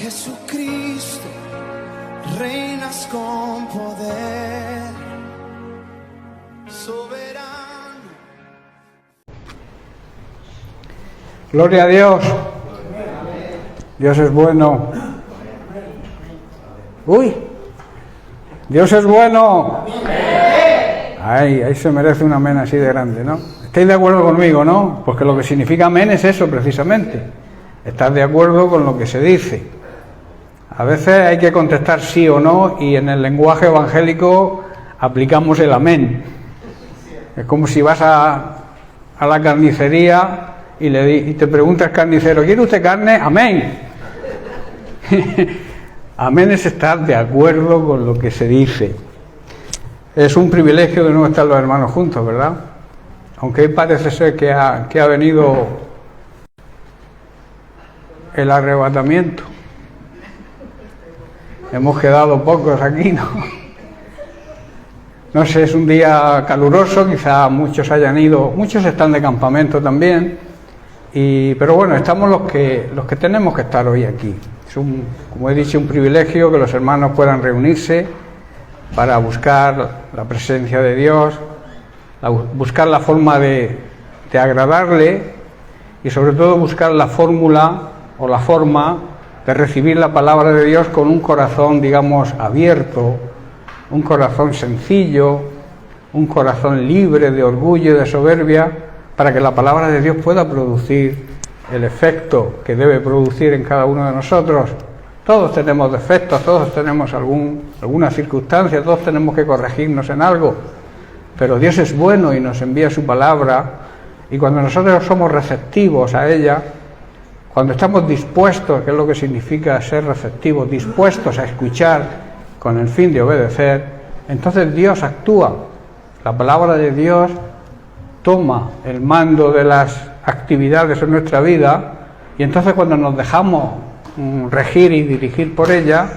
Jesucristo, reinas con poder, soberano. Gloria a Dios. Dios es bueno. Uy, Dios es bueno. Ahí se merece un amén así de grande, ¿no? ¿Estáis de acuerdo conmigo, no? Porque lo que significa amén es eso precisamente. Estar de acuerdo con lo que se dice. A veces hay que contestar sí o no, y en el lenguaje evangélico aplicamos el amén. Es como si vas a la carnicería y te pregunta el carnicero, ¿quiere usted carne? Amén. Amén es estar de acuerdo con lo que se dice. Es un privilegio de nuevo estar los hermanos juntos, ¿verdad? Aunque parece ser que ha venido el arrebatamiento. Hemos quedado pocos aquí, ¿no? No sé, es un día caluroso, quizá muchos hayan ido, muchos están de campamento también, pero bueno, estamos los que tenemos que estar hoy aquí. Es como he dicho, un privilegio que los hermanos puedan reunirse para buscar la presencia de Dios, buscar la forma de agradarle y sobre todo buscar la fórmula o la forma de recibir la palabra de Dios con un corazón, digamos, abierto, un corazón sencillo, un corazón libre de orgullo y de soberbia, para que la palabra de Dios pueda producir el efecto que debe producir en cada uno de nosotros. Todos tenemos defectos, todos tenemos alguna circunstancia, todos tenemos que corregirnos en algo, pero Dios es bueno y nos envía su palabra, y cuando nosotros somos receptivos a ella, cuando estamos dispuestos, que es lo que significa ser receptivos, dispuestos a escuchar con el fin de obedecer, entonces Dios actúa. La palabra de Dios toma el mando de las actividades en nuestra vida, y entonces cuando nos dejamos regir y dirigir por ella,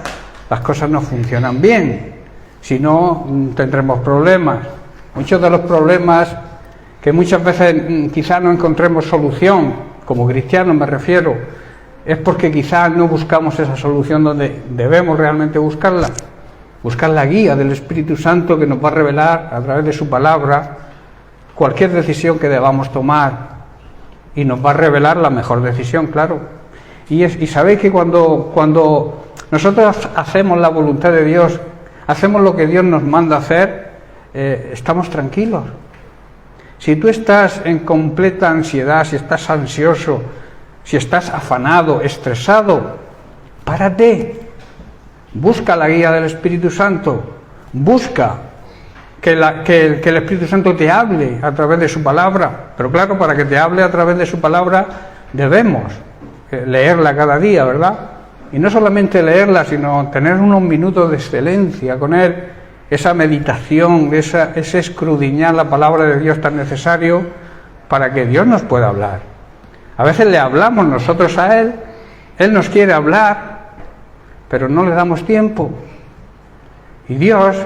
las cosas no funcionan bien. Si no, tendremos problemas. Muchos de los problemas que muchas veces quizás no encontremos solución, como cristianos me refiero, es porque quizás no buscamos esa solución donde debemos realmente buscarla. Buscar la guía del Espíritu Santo que nos va a revelar a través de su palabra cualquier decisión que debamos tomar, y nos va a revelar la mejor decisión, claro. Y sabéis que cuando nosotros hacemos la voluntad de Dios, hacemos lo que Dios nos manda hacer, estamos tranquilos. Si tú estás en completa ansiedad, si estás ansioso, si estás afanado, estresado, párate, busca la guía del Espíritu Santo, busca que el Espíritu Santo te hable a través de su palabra. Pero claro, para que te hable a través de su palabra debemos leerla cada día, ¿verdad? Y no solamente leerla, sino tener unos minutos de excelencia con Él, esa meditación, ese escudriñar la palabra de Dios tan necesario para que Dios nos pueda hablar. A veces le hablamos nosotros a Él, Él nos quiere hablar, pero no le damos tiempo. Y Dios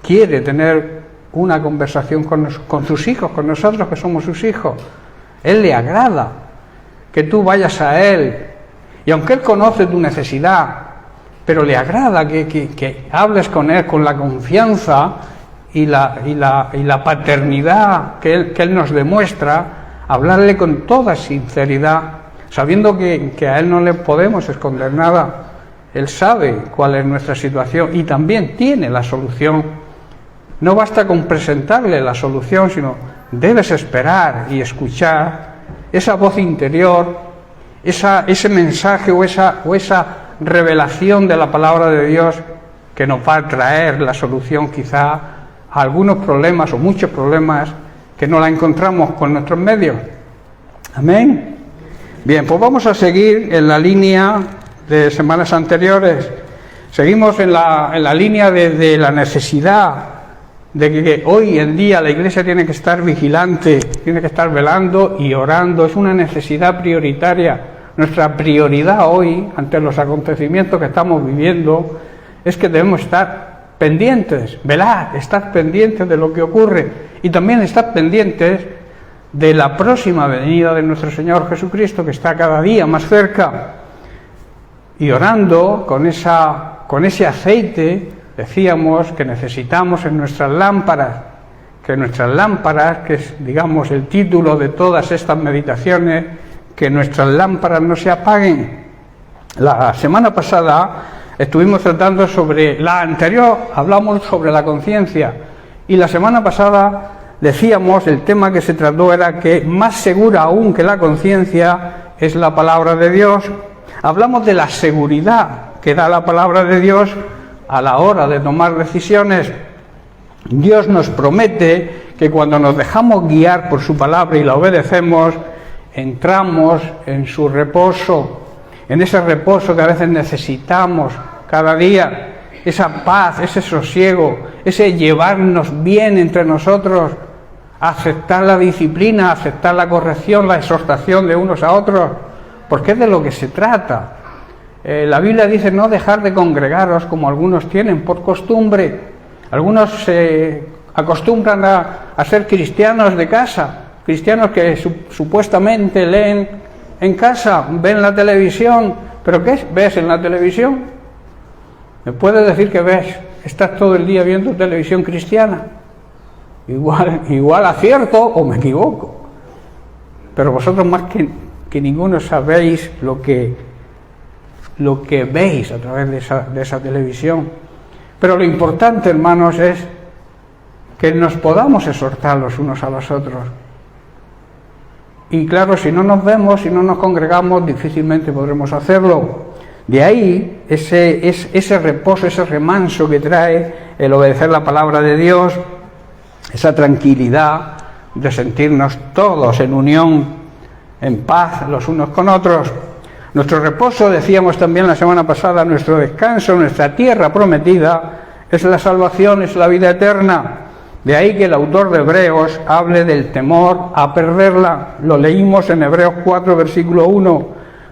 quiere tener una conversación con sus hijos, con nosotros que somos sus hijos. Él le agrada que tú vayas a Él, y aunque Él conoce tu necesidad, pero le agrada que hables con Él con la confianza y la paternidad que Él nos demuestra, hablarle con toda sinceridad, sabiendo que a Él no le podemos esconder nada. Él sabe cuál es nuestra situación y también tiene la solución. No basta con presentarle la solución, sino debes esperar y escuchar esa voz interior, ese mensaje o esa revelación de la palabra de Dios que nos va a traer la solución quizá a algunos problemas o muchos problemas que no la encontramos con nuestros medios. Amén. Bien, pues vamos a seguir en la línea de semanas anteriores. Seguimos en la línea de la necesidad de que hoy en día la Iglesia tiene que estar vigilante, tiene que estar velando y orando. Es una necesidad prioritaria. Nuestra prioridad hoy, ante los acontecimientos que estamos viviendo, es que debemos estar pendientes, velar, estar pendientes de lo que ocurre, y también estar pendientes de la próxima venida de nuestro Señor Jesucristo, que está cada día más cerca. Y orando con ese aceite, decíamos que necesitamos en nuestras lámparas, que es, digamos, el título de todas estas meditaciones, que nuestras lámparas no se apaguen. La semana pasada estuvimos tratando sobre la anterior, hablamos sobre la conciencia, y la semana pasada decíamos, el tema que se trató era que más segura aún que la conciencia es la palabra de Dios. Hablamos de la seguridad que da la palabra de Dios a la hora de tomar decisiones. Dios nos promete que cuando nos dejamos guiar por su palabra y la obedecemos, entramos en su reposo, en ese reposo que a veces necesitamos cada día, esa paz, ese sosiego, ese llevarnos bien entre nosotros, aceptar la disciplina, aceptar la corrección, la exhortación de unos a otros, porque es de lo que se trata. La Biblia dice no dejar de congregaros como algunos tienen por costumbre. Algunos se acostumbran a ser cristianos de casa, cristianos que supuestamente leen en casa, ven la televisión. ¿Pero qué ves en la televisión? ¿Me puedes decir que ves? ¿Estás todo el día viendo televisión cristiana? Igual acierto o me equivoco. Pero vosotros más que ninguno sabéis lo que veis a través de esa televisión. Pero lo importante, hermanos, es que nos podamos exhortar los unos a los otros. Y claro, si no nos vemos, si no nos congregamos, difícilmente podremos hacerlo. De ahí ese reposo, ese remanso que trae el obedecer la palabra de Dios, esa tranquilidad de sentirnos todos en unión, en paz los unos con otros. Nuestro reposo, decíamos también la semana pasada, nuestro descanso, nuestra tierra prometida, es la salvación, es la vida eterna. De ahí que el autor de Hebreos hable del temor a perderla. Lo leímos en Hebreos 4, versículo 1.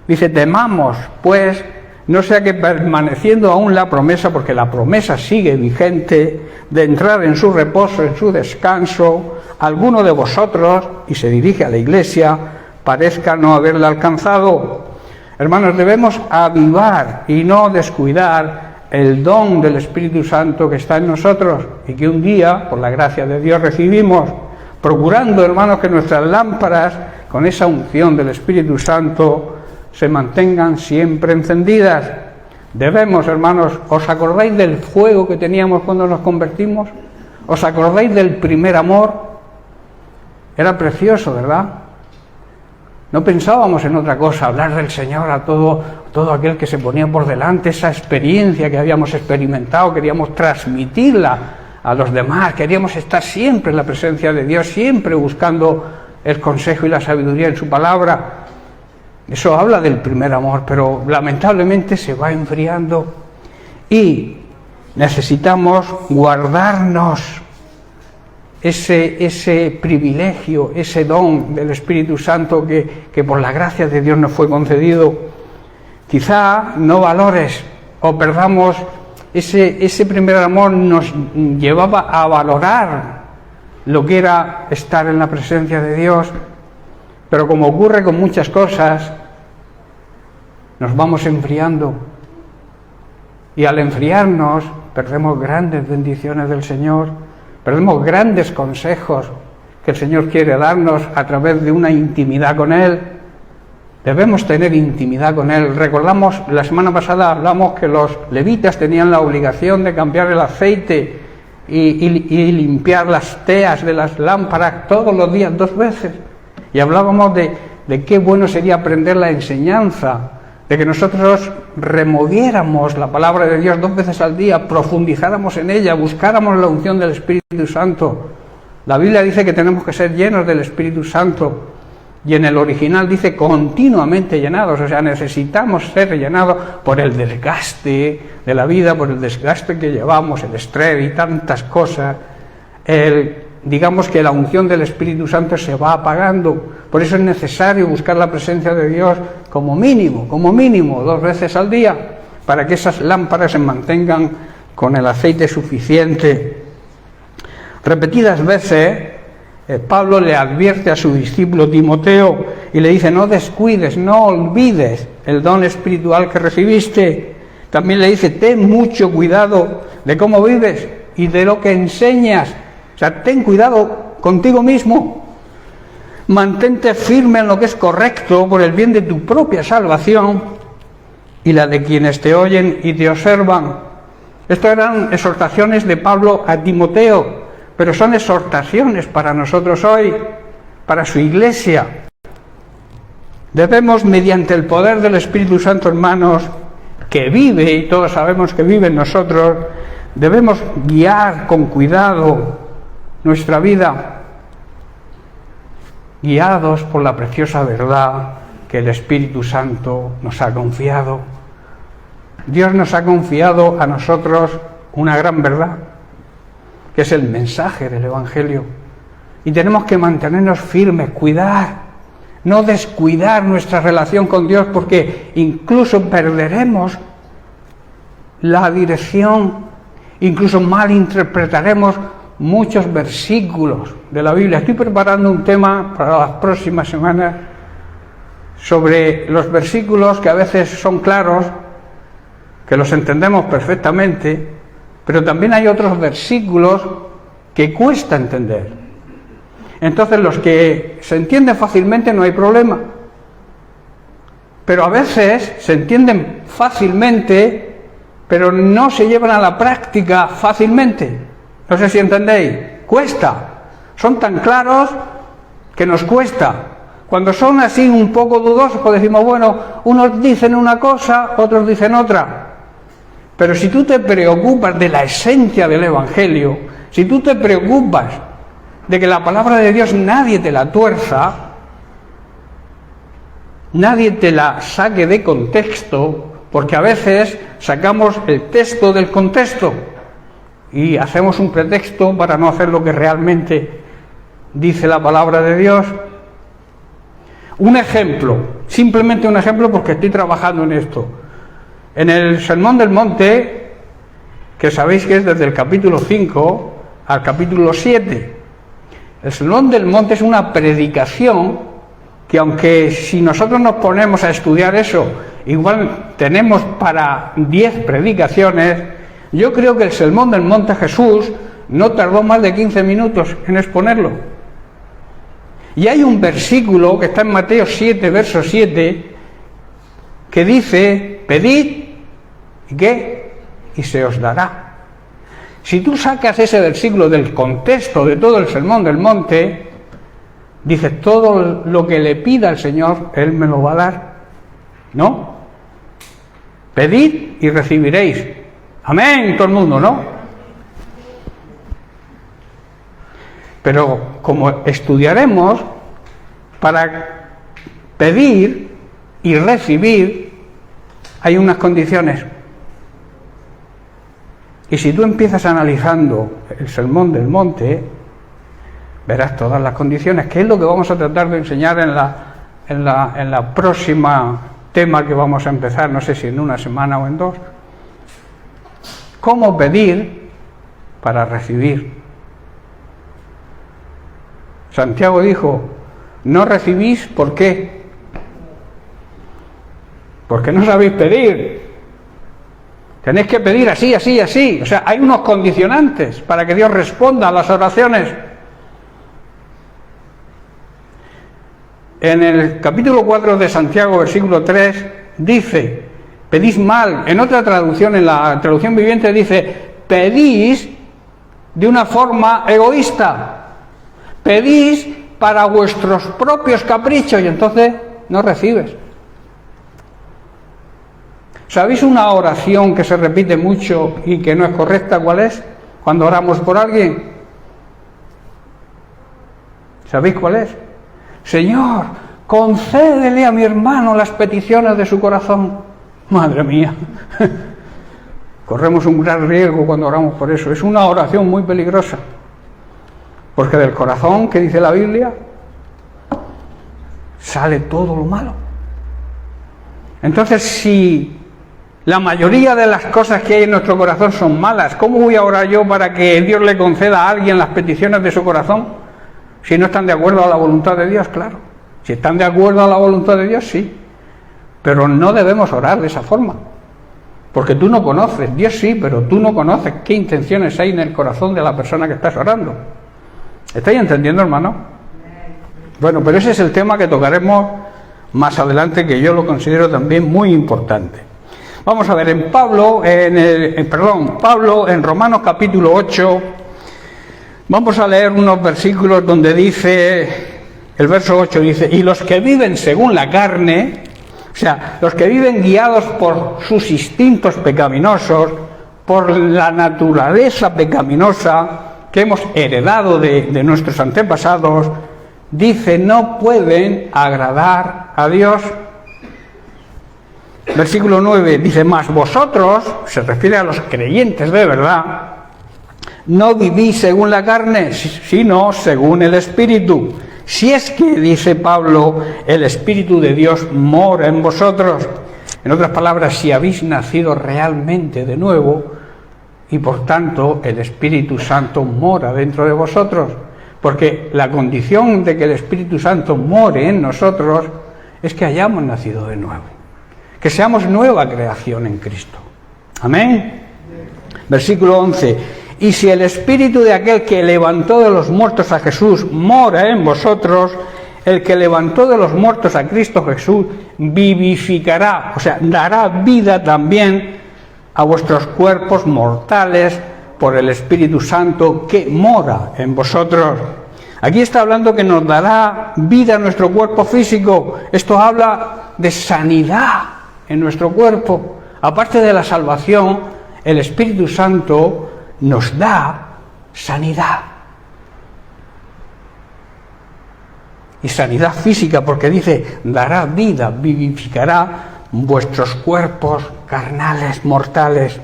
Dice, temamos, pues, no sea que permaneciendo aún la promesa, porque la promesa sigue vigente, de entrar en su reposo, en su descanso, alguno de vosotros, y se dirige a la iglesia, parezca no haberla alcanzado. Hermanos, debemos avivar y no descuidar el don del Espíritu Santo que está en nosotros y que un día, por la gracia de Dios, recibimos, procurando, hermanos, que nuestras lámparas, con esa unción del Espíritu Santo, se mantengan siempre encendidas. Debemos, hermanos, ¿os acordáis del fuego que teníamos cuando nos convertimos? ¿Os acordáis del primer amor? Era precioso, ¿verdad? No pensábamos en otra cosa, hablar del Señor a todo aquel que se ponía por delante, esa experiencia que habíamos experimentado, queríamos transmitirla a los demás, queríamos estar siempre en la presencia de Dios, siempre buscando el consejo y la sabiduría en su palabra. Eso habla del primer amor, pero lamentablemente se va enfriando y necesitamos guardarnos ese privilegio, ese don del Espíritu Santo que por la gracia de Dios nos fue concedido. Quizá no valores o perdamos ese primer amor, nos llevaba a valorar lo que era estar en la presencia de Dios, pero como ocurre con muchas cosas, nos vamos enfriando y al enfriarnos perdemos grandes bendiciones del Señor. Perdemos grandes consejos que el Señor quiere darnos a través de una intimidad con Él. Debemos tener intimidad con Él. Recordamos, la semana pasada hablamos que los levitas tenían la obligación de cambiar el aceite y limpiar las teas de las lámparas todos los días 2 veces. Y hablábamos de qué bueno sería aprender la enseñanza, de que nosotros removiéramos la palabra de Dios 2 veces al día, profundizáramos en ella, buscáramos la unción del Espíritu Santo. La Biblia dice que tenemos que ser llenos del Espíritu Santo, y en el original dice continuamente llenados, o sea, necesitamos ser llenados por el desgaste de la vida, por el desgaste que llevamos, el estrés y tantas cosas. Digamos que la unción del Espíritu Santo se va apagando. Por eso es necesario buscar la presencia de Dios como mínimo 2 veces al día, para que esas lámparas se mantengan con el aceite suficiente. Repetidas veces, Pablo le advierte a su discípulo Timoteo y le dice, no descuides, no olvides el don espiritual que recibiste. También le dice, ten mucho cuidado de cómo vives y de lo que enseñas. O sea, ten cuidado contigo mismo. Mantente firme en lo que es correcto por el bien de tu propia salvación y la de quienes te oyen y te observan. Estas eran exhortaciones de Pablo a Timoteo, pero son exhortaciones para nosotros hoy, para su iglesia. Debemos, mediante el poder del Espíritu Santo, hermanos, que vive, y todos sabemos que vive en nosotros, debemos guiar con cuidado nuestra vida, guiados por la preciosa verdad que el Espíritu Santo nos ha confiado. Dios nos ha confiado a nosotros una gran verdad, que es el mensaje del Evangelio. Y tenemos que mantenernos firmes, cuidar, no descuidar nuestra relación con Dios, porque incluso perderemos la dirección, incluso malinterpretaremos muchos versículos de la Biblia. Estoy preparando un tema para las próximas semanas sobre los versículos que a veces son claros, que los entendemos perfectamente, pero también hay otros versículos que cuesta entender. Entonces los que se entienden fácilmente no hay problema, pero a veces se entienden fácilmente, pero no se llevan a la práctica fácilmente. No sé si entendéis, cuesta, son tan claros que nos cuesta. Cuando son así un poco dudosos, pues decimos, bueno, unos dicen una cosa, otros dicen otra. Pero si tú te preocupas de la esencia del Evangelio, si tú te preocupas de que la palabra de Dios nadie te la tuerza, nadie te la saque de contexto, porque a veces sacamos el texto del contexto y hacemos un pretexto para no hacer lo que realmente dice la palabra de Dios. Un ejemplo, simplemente un ejemplo, porque estoy trabajando en esto. En el Sermón del Monte, que sabéis que es desde el capítulo 5 al capítulo 7, el Sermón del Monte es una predicación que, aunque si nosotros nos ponemos a estudiar eso, igual tenemos para 10 predicaciones, yo creo que el Sermón del Monte Jesús no tardó más de 15 minutos en exponerlo. Y hay un versículo que está en Mateo 7, verso 7, que dice, pedid, ¿y qué? Y se os dará. Si tú sacas ese versículo del contexto de todo el Sermón del Monte, dice, todo lo que le pida al Señor, Él me lo va a dar. ¿No? Pedid y recibiréis. Amén, todo el mundo, ¿no? Pero como estudiaremos, para pedir y recibir hay unas condiciones. Y si tú empiezas analizando el Sermón del Monte, verás todas las condiciones, que es lo que vamos a tratar de enseñar en la próxima tema que vamos a empezar, no sé si en una semana o en 2. ¿Cómo pedir para recibir? Santiago dijo, no recibís, ¿por qué? Porque no sabéis pedir. Tenéis que pedir así, así, así. O sea, hay unos condicionantes para que Dios responda a las oraciones. En el capítulo 4 de Santiago, versículo 3, dice, pedís mal. En otra traducción, en la traducción viviente, dice, pedís de una forma egoísta. Pedís para vuestros propios caprichos y entonces no recibes. ¿Sabéis una oración que se repite mucho y que no es correcta? ¿Cuál es? Cuando oramos por alguien. ¿Sabéis cuál es? Señor, concédele a mi hermano las peticiones de su corazón. Madre mía. Corremos un gran riesgo cuando oramos por eso. Es una oración muy peligrosa. Porque del corazón, que dice la Biblia, sale todo lo malo. Entonces, si la mayoría de las cosas que hay en nuestro corazón son malas, ¿cómo voy a orar yo para que Dios le conceda a alguien las peticiones de su corazón? Si no están de acuerdo a la voluntad de Dios, claro. Si están de acuerdo a la voluntad de Dios, sí. Pero no debemos orar de esa forma, porque tú no conoces, Dios sí, pero tú no conoces qué intenciones hay en el corazón de la persona que estás orando. ¿Estáis entendiendo, hermano? Bueno, pero ese es el tema que tocaremos más adelante, que yo lo considero también muy importante. Vamos a ver, Pablo en Romanos capítulo 8, vamos a leer unos versículos donde dice, el verso 8 dice, y los que viven según la carne, o sea, los que viven guiados por sus instintos pecaminosos, por la naturaleza pecaminosa que hemos heredado de nuestros antepasados, dice, no pueden agradar a Dios. Versículo 9 dice, mas vosotros, se refiere a los creyentes de verdad, no vivís según la carne, sino según el Espíritu. Si es que, dice Pablo, el Espíritu de Dios mora en vosotros. En otras palabras, si habéis nacido realmente de nuevo, y por tanto el Espíritu Santo mora dentro de vosotros. Porque la condición de que el Espíritu Santo more en nosotros es que hayamos nacido de nuevo, que seamos nueva creación en Cristo. Amén. Versículo 11. Y si el Espíritu de aquel que levantó de los muertos a Jesús mora en vosotros, el que levantó de los muertos a Cristo Jesús vivificará, o sea, dará vida también a vuestros cuerpos mortales por el Espíritu Santo que mora en vosotros. Aquí está hablando que nos dará vida a nuestro cuerpo físico. Esto habla de sanidad en nuestro cuerpo. Aparte de la salvación, el Espíritu Santo nos da sanidad. Y sanidad física, porque dice, dará vida, vivificará vuestros cuerpos carnales, mortales.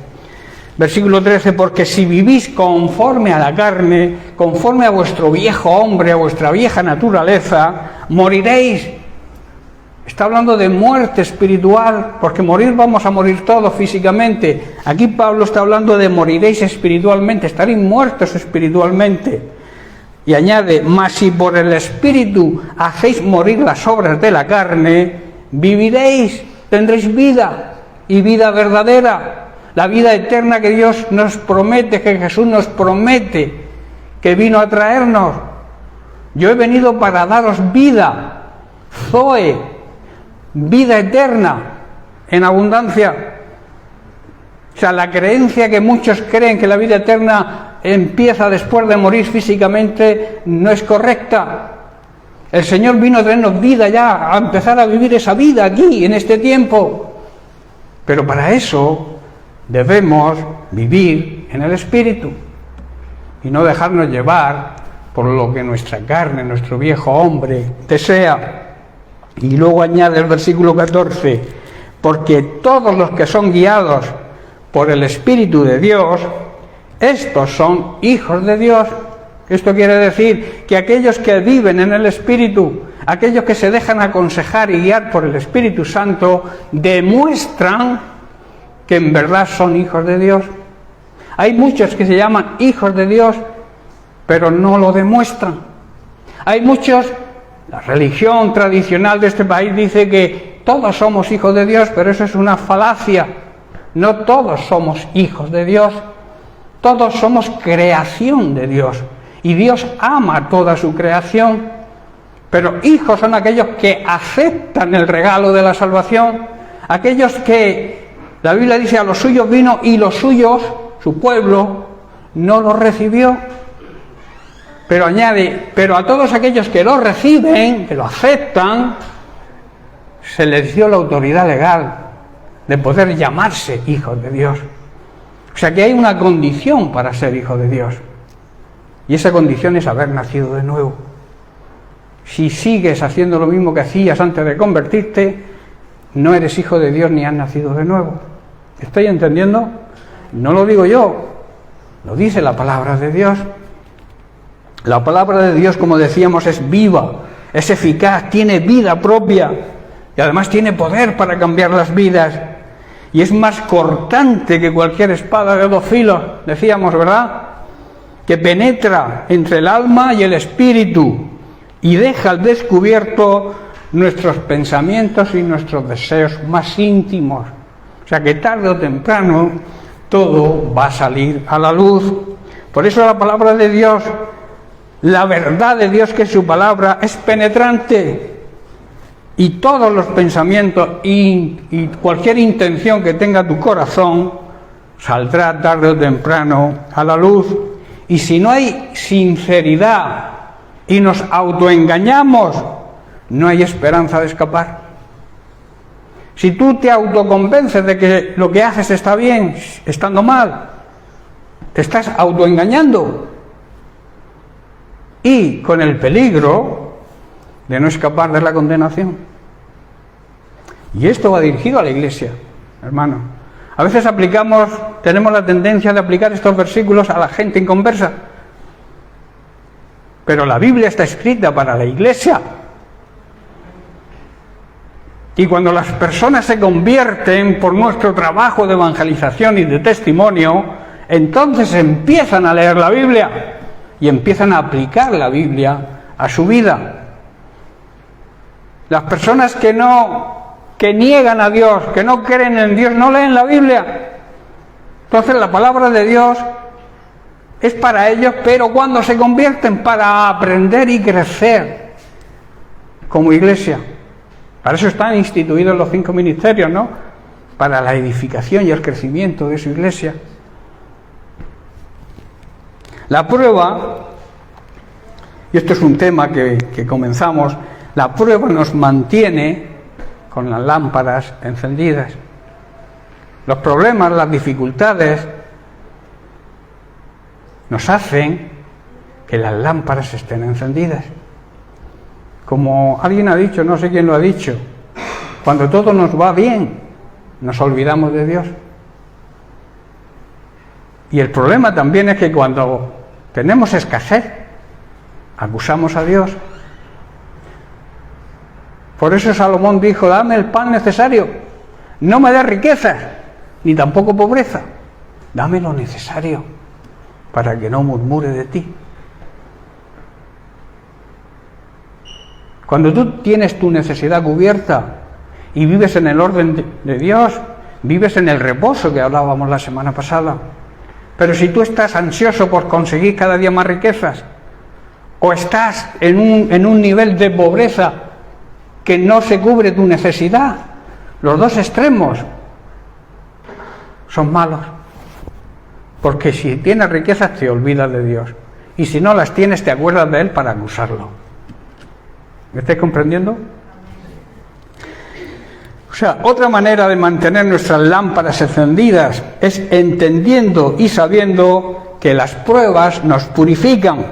Versículo 13, porque si vivís conforme a la carne, conforme a vuestro viejo hombre, a vuestra vieja naturaleza, moriréis. Está hablando de muerte espiritual, porque morir vamos a morir todos físicamente. Aquí Pablo está hablando de moriréis espiritualmente, estaréis muertos espiritualmente. Y añade, mas si por el Espíritu hacéis morir las obras de la carne, viviréis, tendréis vida, y vida verdadera. La vida eterna que Dios nos promete, que Jesús nos promete, que vino a traernos. Yo he venido para daros vida, Zoe, vida eterna, en abundancia. O sea, la creencia que muchos creen que la vida eterna empieza después de morir físicamente no es correcta. El Señor vino a traernos vida ya, a empezar a vivir esa vida aquí, en este tiempo. Pero para eso debemos vivir en el Espíritu y no dejarnos llevar por lo que nuestra carne, nuestro viejo hombre desea. Y luego añade el versículo 14, porque todos los que son guiados por el Espíritu de Dios, estos son hijos de Dios. Esto quiere decir que aquellos que viven en el Espíritu, aquellos que se dejan aconsejar y guiar por el Espíritu Santo, demuestran que en verdad son hijos de Dios. Hay muchos que se llaman hijos de Dios, pero no lo demuestran. Hay muchos, la religión tradicional de este país dice que todos somos hijos de Dios, pero eso es una falacia. No todos somos hijos de Dios, todos somos creación de Dios, y Dios ama toda su creación, pero hijos son aquellos que aceptan el regalo de la salvación, aquellos que la Biblia dice a los suyos vino y los suyos, su pueblo, no lo recibió. Pero añade, pero a todos aquellos que lo reciben, que lo aceptan, se les dio la autoridad legal de poder llamarse hijos de Dios. O sea que hay una condición para ser hijo de Dios. Y esa condición es haber nacido de nuevo. Si sigues haciendo lo mismo que hacías antes de convertirte, no eres hijo de Dios ni has nacido de nuevo. ¿Estáis entendiendo? No lo digo yo, lo dice la palabra de Dios. La palabra de Dios, como decíamos, es viva, es eficaz, tiene vida propia y además tiene poder para cambiar las vidas. Y es más cortante que cualquier espada de dos filos, decíamos, ¿verdad? Que penetra entre el alma y el espíritu y deja al descubierto nuestros pensamientos y nuestros deseos más íntimos. O sea que tarde o temprano todo va a salir a la luz. Por eso la palabra de Dios, la verdad de Dios, que es su palabra, es penetrante. Y todos los pensamientos y cualquier intención que tenga tu corazón saldrá tarde o temprano a la luz. Y si no hay sinceridad y nos autoengañamos, no hay esperanza de escapar. Si tú te autoconvences de que lo que haces está bien, estando mal, te estás autoengañando. Y con el peligro de no escapar de la condenación. Y esto va dirigido a la Iglesia, hermano. A veces tenemos la tendencia de aplicar estos versículos a la gente inconversa. Pero la Biblia está escrita para la Iglesia. Y cuando las personas se convierten por nuestro trabajo de evangelización y de testimonio, entonces empiezan a leer la Biblia y empiezan a aplicar la Biblia a su vida. Las personas que niegan a Dios, que no creen en Dios, no leen la Biblia. Entonces la palabra de Dios es para ellos, pero cuando se convierten, para aprender y crecer como iglesia. Para eso están instituidos los 5 ministerios, ¿no? Para la edificación y el crecimiento de su iglesia. La prueba, y esto es un tema que comenzamos, la prueba nos mantiene con las lámparas encendidas. Los problemas, las dificultades nos hacen que las lámparas estén encendidas. Como alguien ha dicho, no sé quién lo ha dicho, cuando todo nos va bien, nos olvidamos de Dios. Y el problema también es que cuando tenemos escasez, acusamos a Dios. Por eso Salomón dijo: dame el pan necesario, no me des riquezas, ni tampoco pobreza, dame lo necesario, para que no murmure de ti. Cuando tú tienes tu necesidad cubierta y vives en el orden de Dios, vives en el reposo que hablábamos la semana pasada. Pero si tú estás ansioso por conseguir cada día más riquezas, o estás en un nivel de pobreza que no se cubre tu necesidad, los dos extremos son malos. Porque si tienes riquezas te olvidas de Dios, y si no las tienes te acuerdas de Él para acusarlo. ¿Me estáis comprendiendo? O sea, otra manera de mantener nuestras lámparas encendidas es entendiendo y sabiendo que las pruebas nos purifican.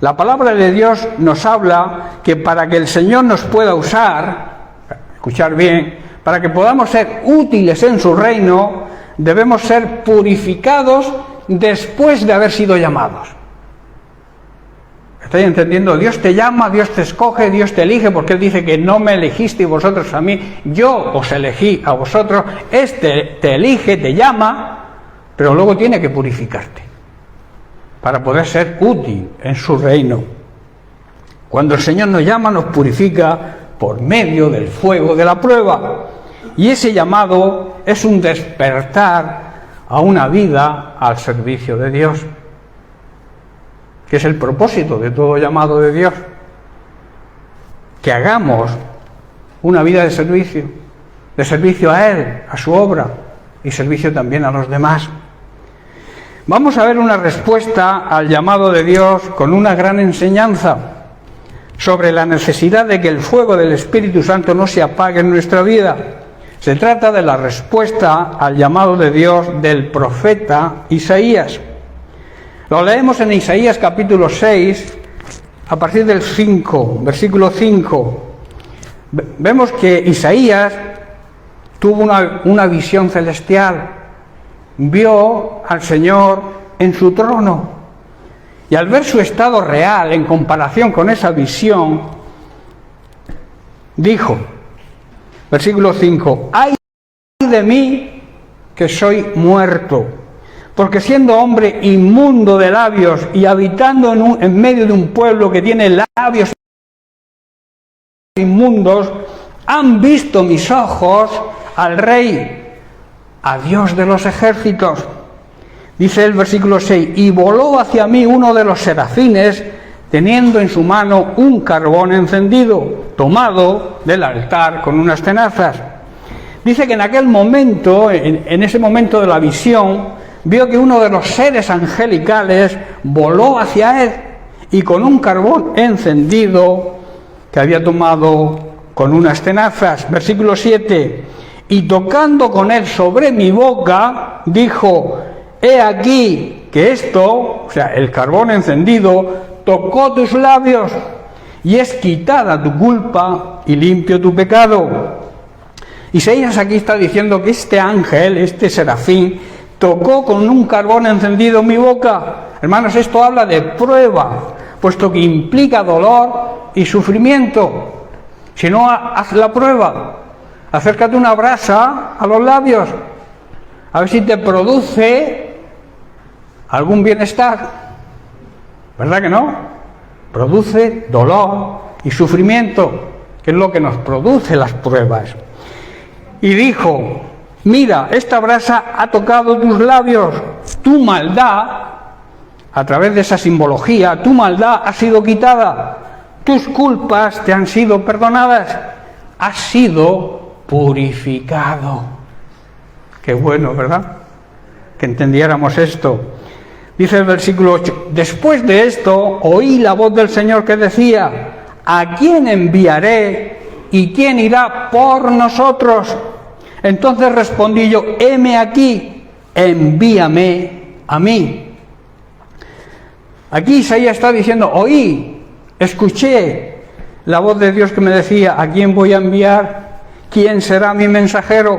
La palabra de Dios nos habla que para que el Señor nos pueda usar, escuchar bien, para que podamos ser útiles en su reino, debemos ser purificados después de haber sido llamados. ¿Estáis entendiendo? Dios te llama, Dios te escoge, Dios te elige, porque Él dice que no me elegisteis vosotros a mí, yo os elegí a vosotros. Este te elige, te llama, pero luego tiene que purificarte para poder ser útil en su reino. Cuando el Señor nos llama, nos purifica por medio del fuego de la prueba. Y ese llamado es un despertar a una vida al servicio de Dios, que es el propósito de todo llamado de Dios, que hagamos una vida de servicio a Él, a su obra, y servicio también a los demás. Vamos a ver una respuesta al llamado de Dios con una gran enseñanza sobre la necesidad de que el fuego del Espíritu Santo no se apague en nuestra vida. Se trata de la respuesta al llamado de Dios del profeta Isaías. Lo leemos en Isaías capítulo 6, a partir del 5, versículo 5. Vemos que Isaías tuvo una visión celestial, vio al Señor en su trono, y al ver su estado real en comparación con esa visión, dijo, versículo 5, ¡ay de mí que soy muerto! Porque siendo hombre inmundo de labios y habitando en medio de un pueblo que tiene labios inmundos han visto mis ojos al Rey, a Dios de los ejércitos. Dice el versículo 6, y voló hacia mí uno de los serafines, teniendo en su mano un carbón encendido, tomado del altar con unas tenazas. Dice que en aquel momento, en ese momento de la visión, vio que uno de los seres angelicales voló hacia él y con un carbón encendido que había tomado con unas tenazas. Versículo 7, y tocando con él sobre mi boca, dijo, he aquí que esto, o sea, el carbón encendido, tocó tus labios y es quitada tu culpa y limpio tu pecado. Isaías aquí está diciendo que este ángel, este serafín, tocó con un carbón encendido mi boca. Hermanos, esto habla de prueba, puesto que implica dolor y sufrimiento. Si no, haz la prueba. Acércate una brasa a los labios, a ver si te produce algún bienestar. ¿Verdad que no? Produce dolor y sufrimiento, que es lo que nos produce las pruebas. Y dijo, mira, esta brasa ha tocado tus labios, tu maldad, a través de esa simbología, tu maldad ha sido quitada, tus culpas te han sido perdonadas, has sido purificado. Qué bueno, ¿verdad? Que entendiéramos esto. Dice el versículo 8, después de esto oí la voz del Señor que decía, ¿a quién enviaré y quién irá por nosotros? Entonces respondí yo, heme aquí, envíame a mí. Aquí Isaías está diciendo, oí, escuché la voz de Dios que me decía, ¿a quién voy a enviar? ¿Quién será mi mensajero?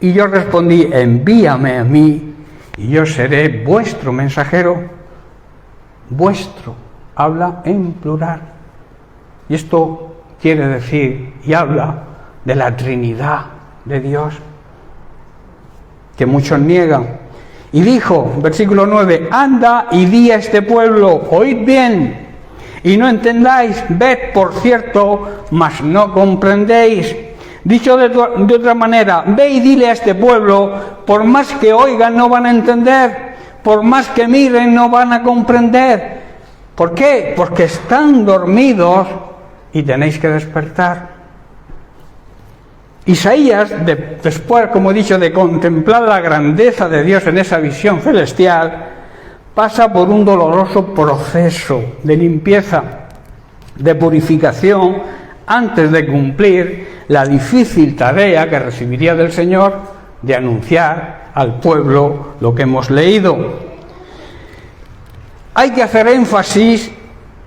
Y yo respondí, envíame a mí, y yo seré vuestro mensajero. Vuestro, habla en plural. Y esto quiere decir, y habla de la Trinidad de Dios, que muchos niegan. Y dijo, versículo 9, anda y di a este pueblo, oíd bien, y no entendáis, ved por cierto, mas no comprendéis. Dicho de otra manera, ve y dile a este pueblo, por más que oigan no van a entender, por más que miren no van a comprender. ¿Por qué? Porque están dormidos y tenéis que despertar. Isaías, después, como he dicho, de contemplar la grandeza de Dios en esa visión celestial, pasa por un doloroso proceso de limpieza, de purificación, antes de cumplir la difícil tarea que recibiría del Señor de anunciar al pueblo lo que hemos leído. Hay que hacer énfasis,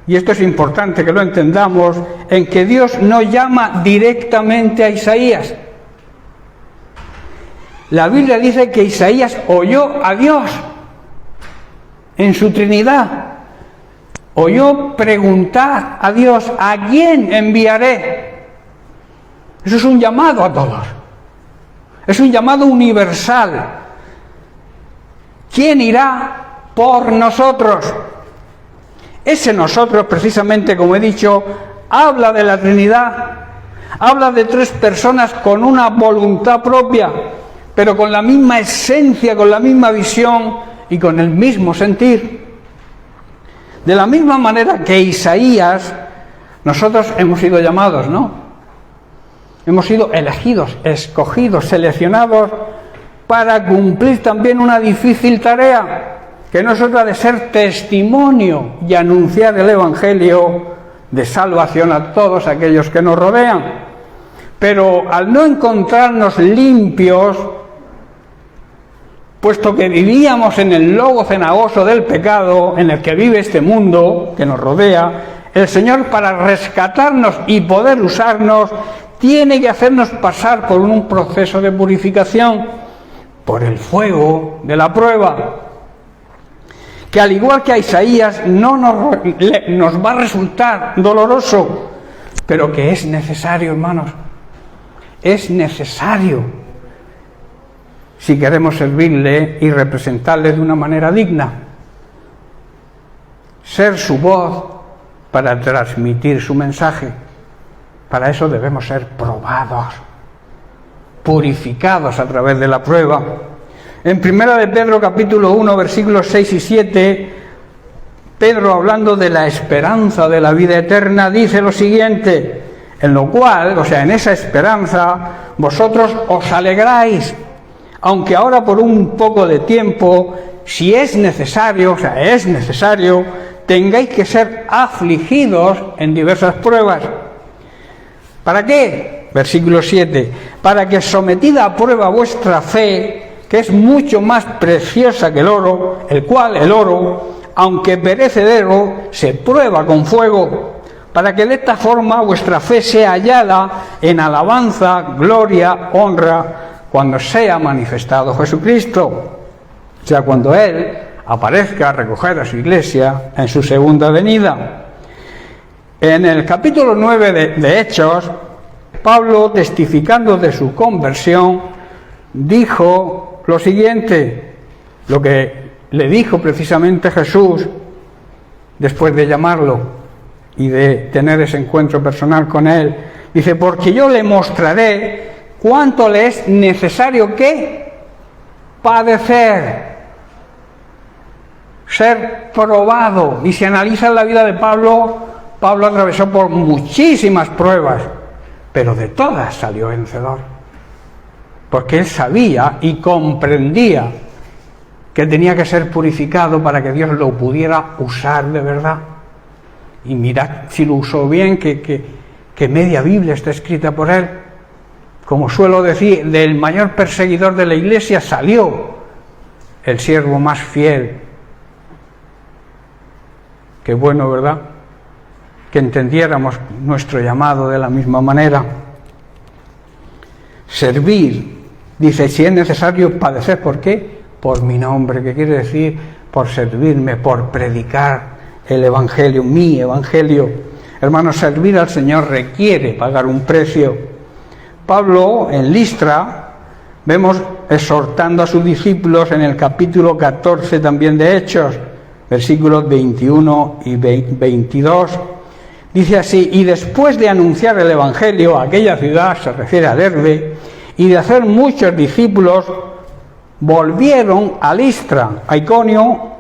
y esto es importante que lo entendamos, en que Dios no llama directamente a Isaías. La Biblia dice que Isaías oyó a Dios en su Trinidad. Oyó preguntar a Dios, ¿a quién enviaré? Eso es un llamado a todos. Es un llamado universal. ¿Quién irá por nosotros? Ese nosotros, precisamente, como he dicho, habla de la Trinidad, habla de tres personas con una voluntad propia, pero con la misma esencia, con la misma visión y con el mismo sentir. De la misma manera que Isaías, nosotros hemos sido llamados, ¿no? Hemos sido elegidos, escogidos, seleccionados para cumplir también una difícil tarea, que no es otra de ser testimonio y anunciar el Evangelio de salvación a todos aquellos que nos rodean. Pero al no encontrarnos limpios, puesto que vivíamos en el lodo cenagoso del pecado en el que vive este mundo que nos rodea, el Señor, para rescatarnos y poder usarnos, tiene que hacernos pasar por un proceso de purificación, por el fuego de la prueba, que al igual que a Isaías no nos va a resultar doloroso, pero que es necesario, hermanos, es necesario si queremos servirle y representarle de una manera digna, ser su voz para transmitir su mensaje. Para eso debemos ser probados, purificados a través de la prueba. En 1 de Pedro capítulo 1, versículos 6 y 7, Pedro, hablando de la esperanza de la vida eterna, dice lo siguiente: en lo cual, o sea, en esa esperanza, vosotros os alegráis, aunque ahora por un poco de tiempo, si es necesario, o sea, es necesario, tengáis que ser afligidos en diversas pruebas. ¿Para qué? Versículo 7, para que sometida a prueba vuestra fe, que es mucho más preciosa que el oro, el cual el oro, aunque perecedero, se prueba con fuego, para que de esta forma vuestra fe sea hallada en alabanza, gloria, honra, cuando sea manifestado Jesucristo, o sea, cuando Él aparezca a recoger a su iglesia en su segunda venida. En el capítulo 9 de Hechos, Pablo, testificando de su conversión, dijo lo siguiente, lo que le dijo precisamente Jesús después de llamarlo y de tener ese encuentro personal con él. Dice: porque yo le mostraré cuánto le es necesario que padecer, ser probado. Y si analizan la vida de Pablo, Pablo atravesó por muchísimas pruebas, pero de todas salió vencedor, porque él sabía y comprendía que tenía que ser purificado para que Dios lo pudiera usar de verdad. Y mirad si lo usó bien, que media Biblia está escrita por él. Como suelo decir, del mayor perseguidor de la iglesia salió el siervo más fiel. Qué bueno, ¿verdad?, que entendiéramos nuestro llamado de la misma manera. Servir, dice, si es necesario padecer, ¿por qué? Por mi nombre, que quiere decir por servirme, por predicar el Evangelio, mi Evangelio. Hermanos, servir al Señor requiere pagar un precio. Pablo, en Listra, vemos exhortando a sus discípulos en el capítulo 14 también de Hechos, versículos 21 y 22. Dice así: y después de anunciar el Evangelio a aquella ciudad, se refiere a Derbe, y de hacer muchos discípulos, volvieron a Listra, a Iconio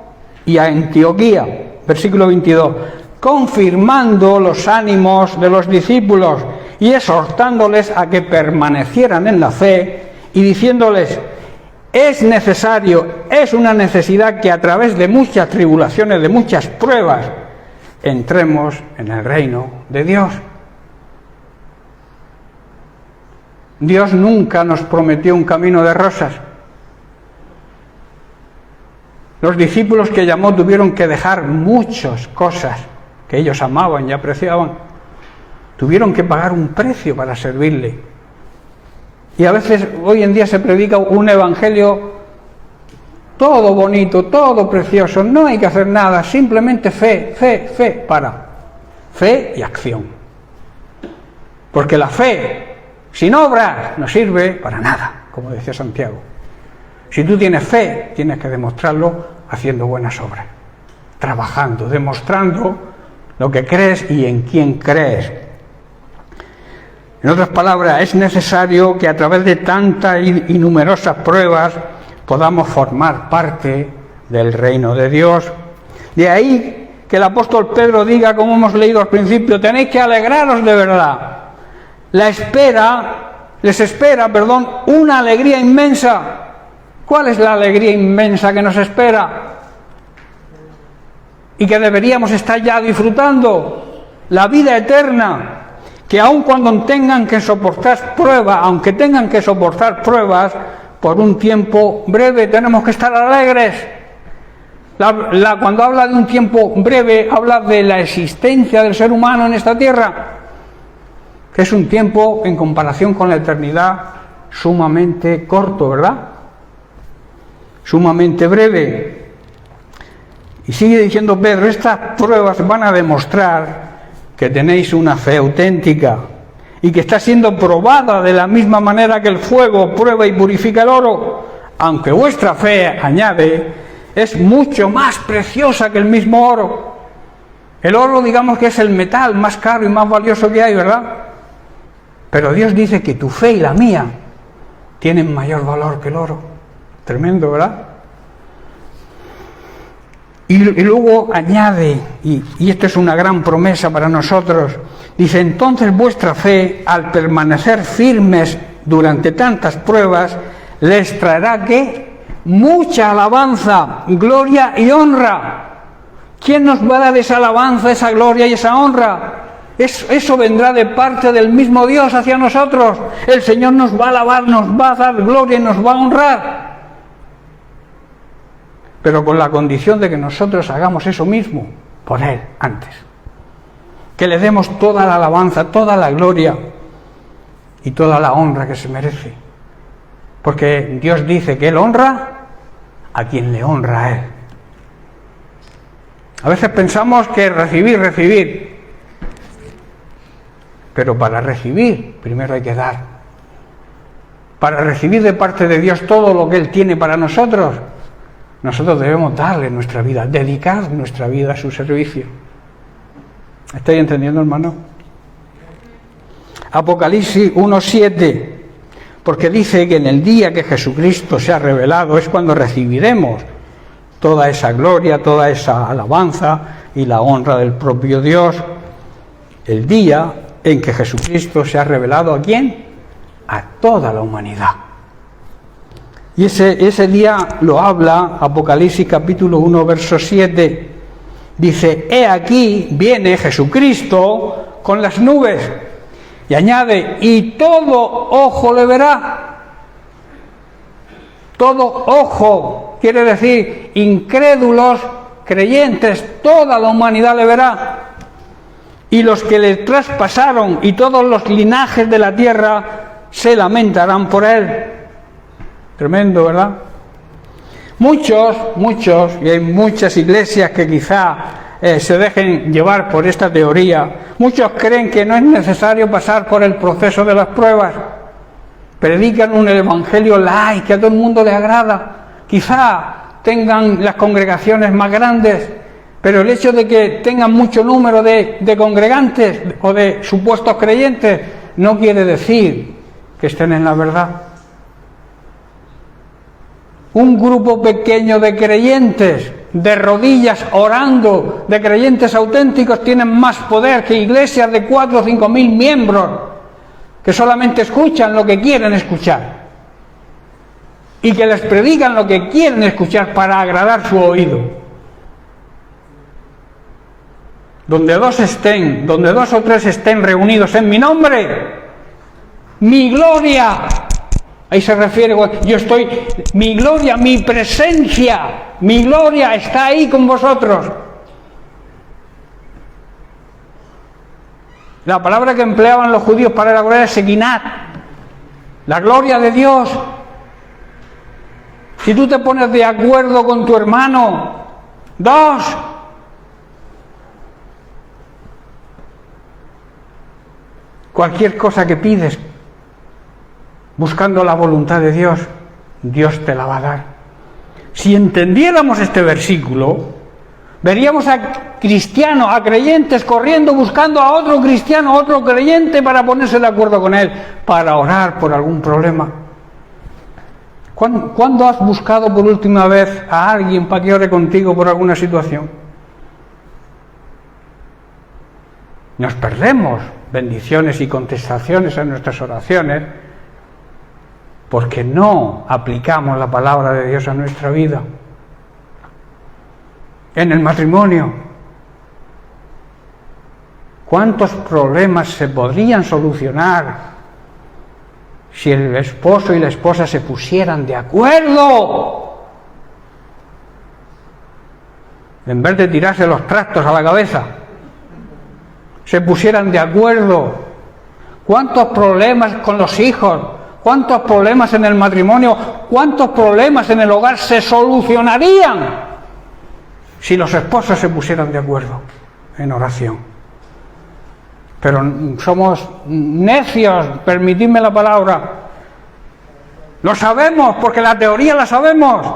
y a Antioquía. Versículo 22, confirmando los ánimos de los discípulos y exhortándoles a que permanecieran en la fe y diciéndoles: es necesario, es una necesidad que a través de muchas tribulaciones, de muchas pruebas, entremos en el reino de Dios. Dios nunca nos prometió un camino de rosas. Los discípulos que llamó tuvieron que dejar muchas cosas que ellos amaban y apreciaban. Tuvieron que pagar un precio para servirle. Y a veces hoy en día se predica un evangelio todo bonito, todo precioso, no hay que hacer nada, simplemente fe, fe y acción. Porque la fe, sin obras, no sirve para nada, como decía Santiago. Si tú tienes fe, tienes que demostrarlo haciendo buenas obras, trabajando, demostrando lo que crees y en quién crees. En otras palabras, es necesario que a través de tantas y numerosas pruebas podamos formar parte del reino de Dios. De ahí que el apóstol Pedro diga, como hemos leído al principio, tenéis que alegraros de verdad. Les espera, una alegría inmensa. ¿Cuál es la alegría inmensa que nos espera? Y que deberíamos estar ya disfrutando. La vida eterna. Que aun cuando tengan que soportar pruebas, aunque tengan que soportar pruebas, por un tiempo breve tenemos que estar alegres. Cuando habla de un tiempo breve, habla de la existencia del ser humano en esta tierra, que es un tiempo, en comparación con la eternidad, sumamente corto, ¿verdad? Sumamente breve. Y sigue diciendo Pedro, estas pruebas van a demostrar que tenéis una fe auténtica y que está siendo probada de la misma manera que el fuego prueba y purifica el oro, aunque vuestra fe, añade, es mucho más preciosa que el mismo oro. El oro, digamos que es el metal más caro y más valioso que hay, ¿verdad? Pero Dios dice que tu fe y la mía tienen mayor valor que el oro. Tremendo, ¿verdad? Y luego añade, y esto es una gran promesa para nosotros, dice: entonces vuestra fe, al permanecer firmes durante tantas pruebas, les traerá ¿qué? Mucha alabanza, gloria y honra. ¿Quién nos va a dar esa alabanza, esa gloria y esa honra? Eso vendrá de parte del mismo Dios hacia nosotros. El Señor nos va a alabar, nos va a dar gloria y nos va a honrar. Pero con la condición de que nosotros hagamos eso mismo por Él antes. Que le demos toda la alabanza, toda la gloria y toda la honra que se merece. Porque Dios dice que Él honra a quien le honra a Él. A veces pensamos que recibir. Pero para recibir, primero hay que dar. Para recibir de parte de Dios todo lo que Él tiene para nosotros, nosotros debemos darle nuestra vida, dedicar nuestra vida a su servicio. ¿Estáis entendiendo, hermano? Apocalipsis 1:7, porque dice que en el día que Jesucristo se ha revelado es cuando recibiremos toda esa gloria, toda esa alabanza y la honra del propio Dios. El día en que Jesucristo se ha revelado ¿a quién? A toda la humanidad. Y ese día lo habla Apocalipsis capítulo 1, verso 7. Dice: he aquí viene Jesucristo con las nubes. Y añade: y todo ojo le verá. Todo ojo quiere decir incrédulos, creyentes, toda la humanidad le verá. Y los que le traspasaron y todos los linajes de la tierra se lamentarán por él. Tremendo, ¿verdad? Muchos, y hay muchas iglesias que quizá se dejen llevar por esta teoría. Muchos creen que no es necesario pasar por el proceso de las pruebas. Predican un evangelio light que a todo el mundo le agrada. Quizá tengan las congregaciones más grandes, pero el hecho de que tengan mucho número de congregantes o de supuestos creyentes no quiere decir que estén en la verdad. Un grupo pequeño de creyentes, de rodillas orando, de creyentes auténticos, tienen más poder que iglesias de 4 o 5 mil miembros que solamente escuchan lo que quieren escuchar y que les predican lo que quieren escuchar para agradar su oído. Donde dos o tres estén reunidos en mi nombre, mi gloria. Ahí se refiere, mi gloria, mi presencia, mi gloria está ahí con vosotros. La palabra que empleaban los judíos para la gloria es Sekinat, la gloria de Dios. Si tú te pones de acuerdo con tu hermano, dos, cualquier cosa que pides, buscando la voluntad de Dios, Dios te la va a dar. Si entendiéramos este versículo, veríamos a cristianos, a creyentes corriendo buscando a otro cristiano, a otro creyente para ponerse de acuerdo con él, para orar por algún problema. ¿Cuándo has buscado por última vez a alguien para que ore contigo por alguna situación? Nos perdemos bendiciones y contestaciones en nuestras oraciones porque no aplicamos la palabra de Dios a nuestra vida. En el matrimonio, ¿cuántos problemas se podrían solucionar si el esposo y la esposa se pusieran de acuerdo? En vez de tirarse los trastos a la cabeza, se pusieran de acuerdo. ¿Cuántos problemas con los hijos? ¿Cuántos problemas en el matrimonio? ¿Cuántos problemas en el hogar se solucionarían si los esposos se pusieran de acuerdo en oración? Pero somos necios, permitidme la palabra. Lo sabemos porque la teoría la sabemos.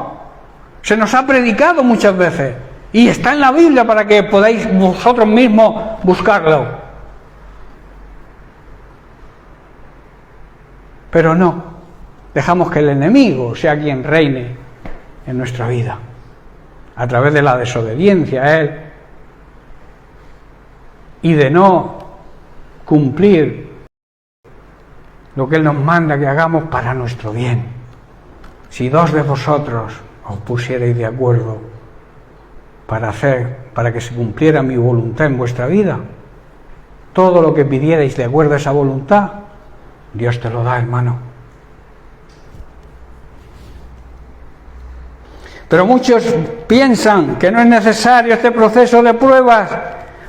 Se nos ha predicado muchas veces y está en la Biblia para que podáis vosotros mismos buscarlo. Pero no, dejamos que el enemigo sea quien reine en nuestra vida, a través de la desobediencia a Él y de no cumplir lo que Él nos manda que hagamos para nuestro bien. Si dos de vosotros os pusierais de acuerdo para que se cumpliera mi voluntad en vuestra vida, todo lo que pidierais de acuerdo a esa voluntad, Dios te lo da, hermano. Pero muchos piensan que no es necesario este proceso de pruebas,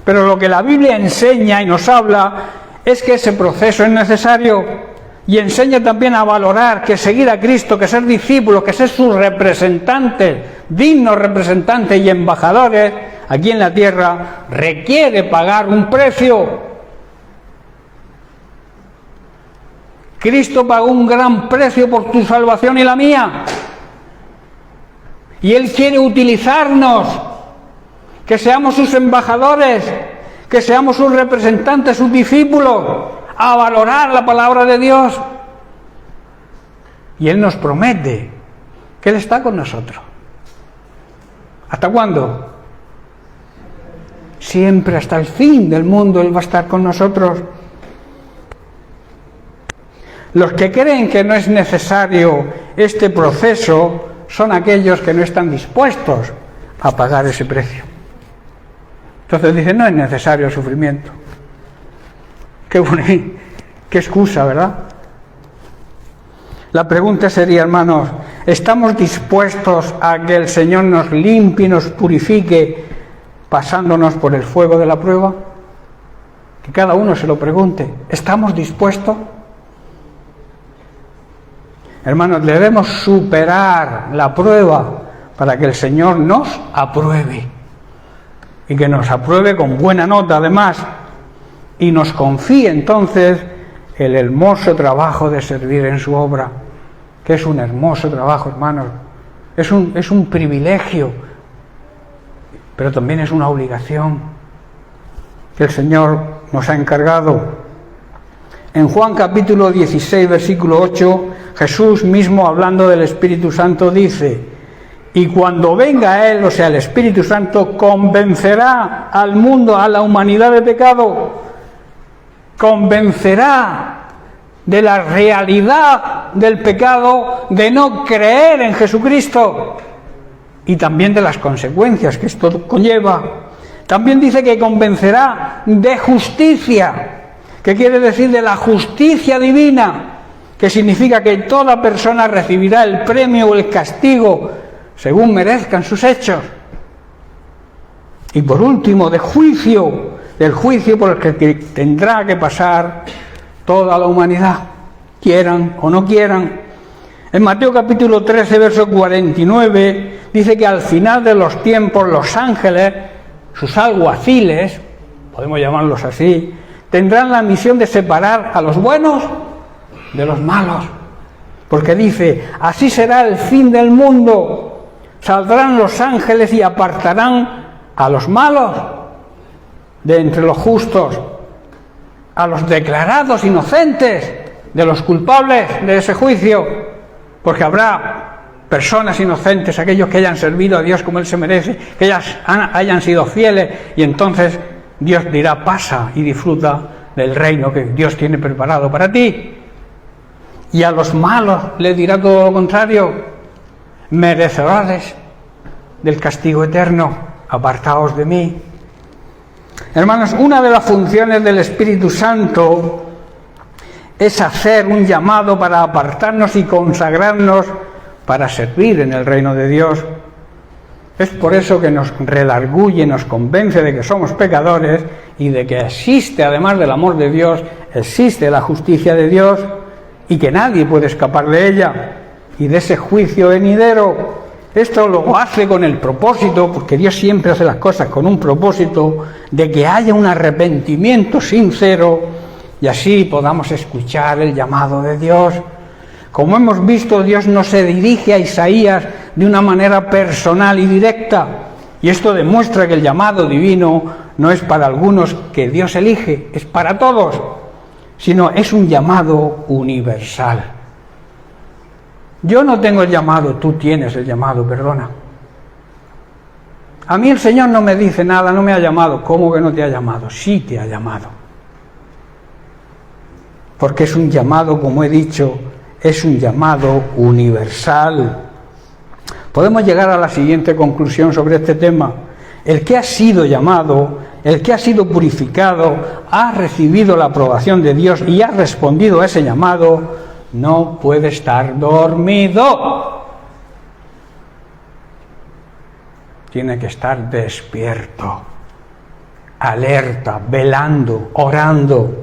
pero lo que la Biblia enseña y nos habla es que ese proceso es necesario, y enseña también a valorar que seguir a Cristo, que ser discípulos, que ser sus representantes, dignos representantes y embajadores aquí en la tierra, requiere pagar un precio. Cristo pagó un gran precio por tu salvación y la mía. Y Él quiere utilizarnos, que seamos sus embajadores, que seamos sus representantes, sus discípulos, a valorar la palabra de Dios. Y Él nos promete que Él está con nosotros. ¿Hasta cuándo? Siempre, hasta el fin del mundo Él va a estar con nosotros. Los que creen que no es necesario este proceso son aquellos que no están dispuestos a pagar ese precio. Entonces dicen, no es necesario el sufrimiento. Qué excusa, ¿verdad? La pregunta sería, hermanos, ¿estamos dispuestos a que el Señor nos limpie y nos purifique pasándonos por el fuego de la prueba? Que cada uno se lo pregunte. ¿Estamos dispuestos? Hermanos, debemos superar la prueba para que el Señor nos apruebe. Y que nos apruebe con buena nota, además. Y nos confíe entonces el hermoso trabajo de servir en su obra, que es un hermoso trabajo, hermanos. Es un privilegio, pero también es una obligación que el Señor nos ha encargado. En Juan capítulo 16, versículo 8, Jesús mismo, hablando del Espíritu Santo, dice: y cuando venga Él, o sea, el Espíritu Santo, convencerá al mundo, a la humanidad de pecado, convencerá de la realidad del pecado, de no creer en Jesucristo y también de las consecuencias que esto conlleva. También dice que convencerá de justicia, que quiere decir de la justicia divina, que significa que toda persona recibirá el premio o el castigo según merezcan sus hechos. Y por último, de juicio, del juicio por el que tendrá que pasar toda la humanidad, quieran o no quieran. En Mateo capítulo 13, verso 49, dice que al final de los tiempos los ángeles, sus alguaciles, podemos llamarlos así, tendrán la misión de separar a los buenos de los malos. Porque dice, así será el fin del mundo, saldrán los ángeles y apartarán a los malos de entre los justos, a los declarados inocentes de los culpables de ese juicio, porque habrá personas inocentes, aquellos que hayan servido a Dios como Él se merece, que hayan sido fieles, y entonces Dios dirá, pasa y disfruta del reino que Dios tiene preparado para ti. Y a los malos les dirá todo lo contrario, merecedores del castigo eterno, apartaos de mí. Hermanos, una de las funciones del Espíritu Santo es hacer un llamado para apartarnos y consagrarnos para servir en el reino de Dios. Es por eso que nos redarguye, nos convence de que somos pecadores y de que existe, además del amor de Dios, existe la justicia de Dios y que nadie puede escapar de ella y de ese juicio venidero. Esto lo hace con el propósito, porque Dios siempre hace las cosas con un propósito, de que haya un arrepentimiento sincero y así podamos escuchar el llamado de Dios. Como hemos visto, Dios no se dirige a Isaías de una manera personal y directa, y esto demuestra que el llamado divino no es para algunos que Dios elige, es para todos, sino es un llamado universal. Yo no tengo el llamado, tú tienes el llamado, perdona. A mí el Señor no me dice nada, no me ha llamado. ¿Cómo que no te ha llamado? Sí te ha llamado. Porque es un llamado, como he dicho, es un llamado universal. Podemos llegar a la siguiente conclusión sobre este tema. El que ha sido llamado, el que ha sido purificado, ha recibido la aprobación de Dios y ha respondido a ese llamado, no puede estar dormido. Tiene que estar despierto, alerta, velando, orando.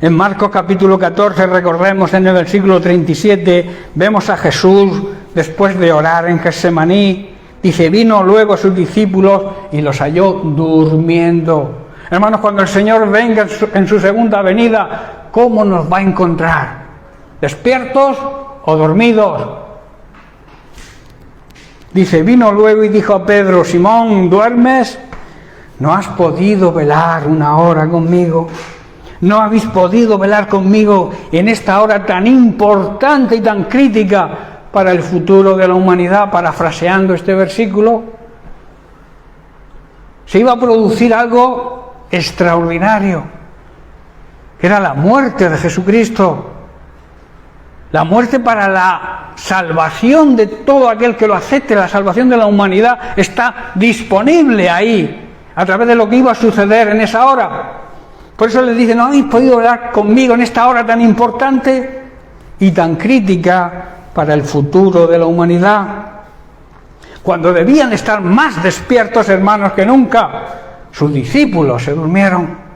En Marcos capítulo 14, recordemos en el versículo 37, vemos a Jesús después de orar en Getsemaní. Dice, vino luego a sus discípulos y los halló durmiendo. Hermanos, cuando el Señor venga en su segunda venida, ¿cómo nos va a encontrar? ¿Despiertos o dormidos? Dice, vino luego y dijo a Pedro, Simón, ¿duermes? ¿No has podido velar una hora conmigo? ¿No habéis podido velar conmigo en esta hora tan importante y tan crítica para el futuro de la humanidad? Parafraseando este versículo, se iba a producir algo extraordinario, que era la muerte de Jesucristo. La muerte para la salvación de todo aquel que lo acepte, la salvación de la humanidad está disponible ahí, a través de lo que iba a suceder en esa hora. Por eso les dice, ¿no habéis podido hablar conmigo en esta hora tan importante y tan crítica para el futuro de la humanidad? Cuando debían estar más despiertos, hermanos, que nunca, sus discípulos se durmieron.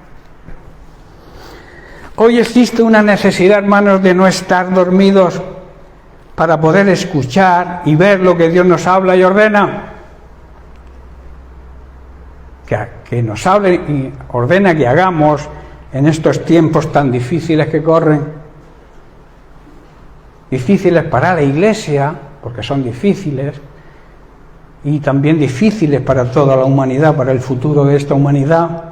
Hoy existe una necesidad, hermanos, de no estar dormidos para poder escuchar y ver lo que Dios nos habla y ordena. Que nos hable y ordena que hagamos en estos tiempos tan difíciles que corren. Difíciles para la Iglesia, porque son difíciles, y también difíciles para toda la humanidad, para el futuro de esta humanidad.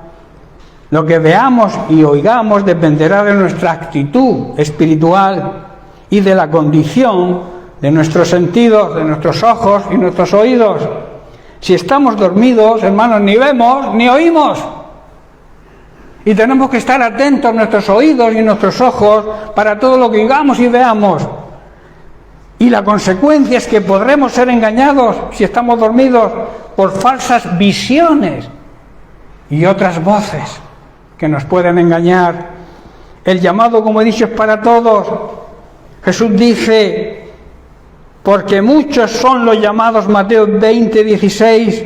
Lo que veamos y oigamos dependerá de nuestra actitud espiritual y de la condición de nuestros sentidos, de nuestros ojos y nuestros oídos. Si estamos dormidos, hermanos, ni vemos ni oímos. Y tenemos que estar atentos a nuestros oídos y nuestros ojos para todo lo que oigamos y veamos. Y la consecuencia es que podremos ser engañados, si estamos dormidos, por falsas visiones y otras voces que nos pueden engañar. El llamado, como he dicho, es para todos. Jesús dice, porque muchos son los llamados, Mateo 20:16,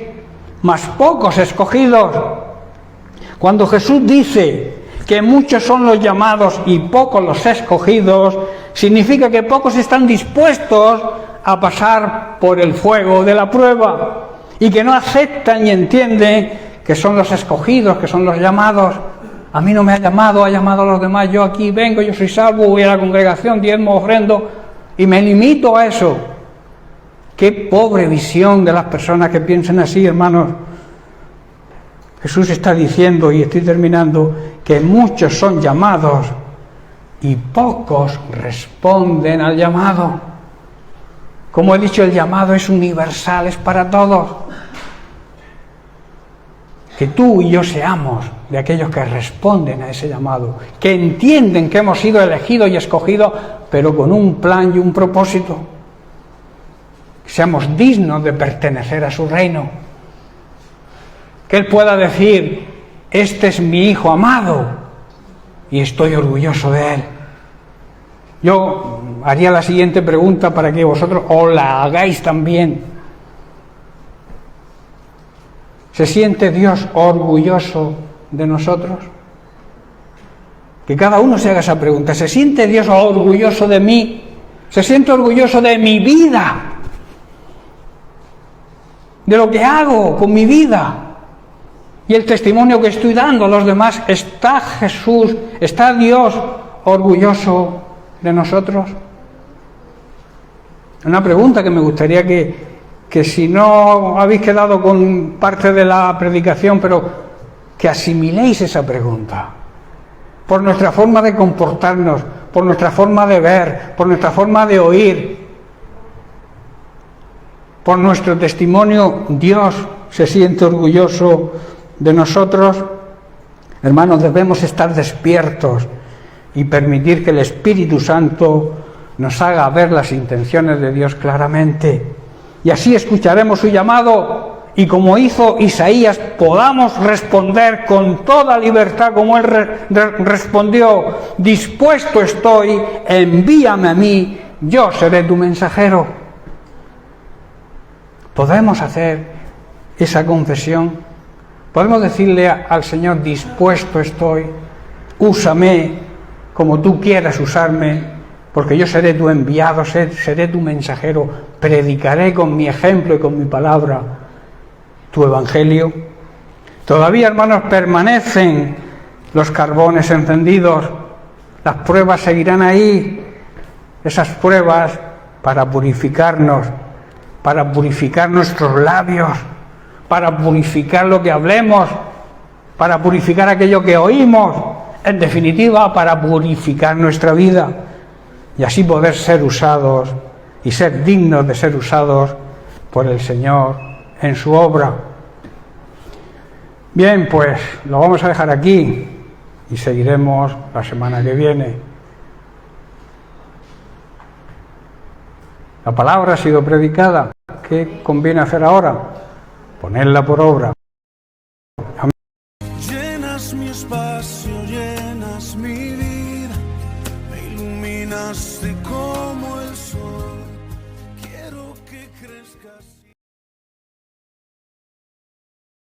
mas pocos escogidos. Cuando Jesús dice que muchos son los llamados y pocos los escogidos, significa que pocos están dispuestos a pasar por el fuego de la prueba y que no aceptan y entienden que son los escogidos, que son los llamados. A mí no me ha llamado, ha llamado a los demás, yo aquí vengo, yo soy salvo, voy a la congregación, diezmo, ofrendo, y me limito a eso. Qué pobre visión de las personas que piensan así, hermanos. Jesús está diciendo, y estoy terminando, que muchos son llamados y pocos responden al llamado. Como he dicho, el llamado es universal, es para todos. Que tú y yo seamos de aquellos que responden a ese llamado, que entienden que hemos sido elegidos y escogidos, pero con un plan y un propósito. Que seamos dignos de pertenecer a su reino. Que Él pueda decir, este es mi Hijo amado y estoy orgulloso de Él. Yo haría la siguiente pregunta para que vosotros os la hagáis también. ¿Se siente Dios orgulloso de nosotros? Que cada uno se haga esa pregunta. ¿Se siente Dios orgulloso de mí? ¿Se siente orgulloso de mi vida? ¿De lo que hago con mi vida? Y el testimonio que estoy dando a los demás. ¿Está Jesús, está Dios orgulloso de nosotros? Una pregunta que me gustaría que si no habéis quedado con parte de la predicación, pero que asimiléis esa pregunta. Por nuestra forma de comportarnos, por nuestra forma de ver, por nuestra forma de oír. por nuestro testimonio, Dios se siente orgulloso de nosotros. Hermanos, debemos estar despiertos y permitir que el Espíritu Santo nos haga ver las intenciones de Dios claramente. Y así escucharemos su llamado y, como hizo Isaías, podamos responder con toda libertad como él respondió: dispuesto estoy, envíame a mí, yo seré tu mensajero. ¿Podemos hacer esa confesión? ¿Podemos decirle al Señor: dispuesto estoy, úsame como tú quieras usarme, porque yo seré tu enviado, seré tu mensajero, predicaré con mi ejemplo y con mi palabra tu evangelio? Todavía, hermanos, permanecen los carbones encendidos, las pruebas seguirán ahí, esas pruebas para purificarnos, para purificar nuestros labios, para purificar lo que hablemos, para purificar aquello que oímos, en definitiva, para purificar nuestra vida y así poder ser usados y ser dignos de ser usados por el Señor en su obra. Bien, pues lo vamos a dejar aquí y seguiremos la semana que viene. La palabra ha sido predicada. ¿Qué conviene hacer ahora? Ponerla por obra. Amén. Llenas mi espacio, llenas mi vida, me iluminaste como el sol. Quiero que crezcas.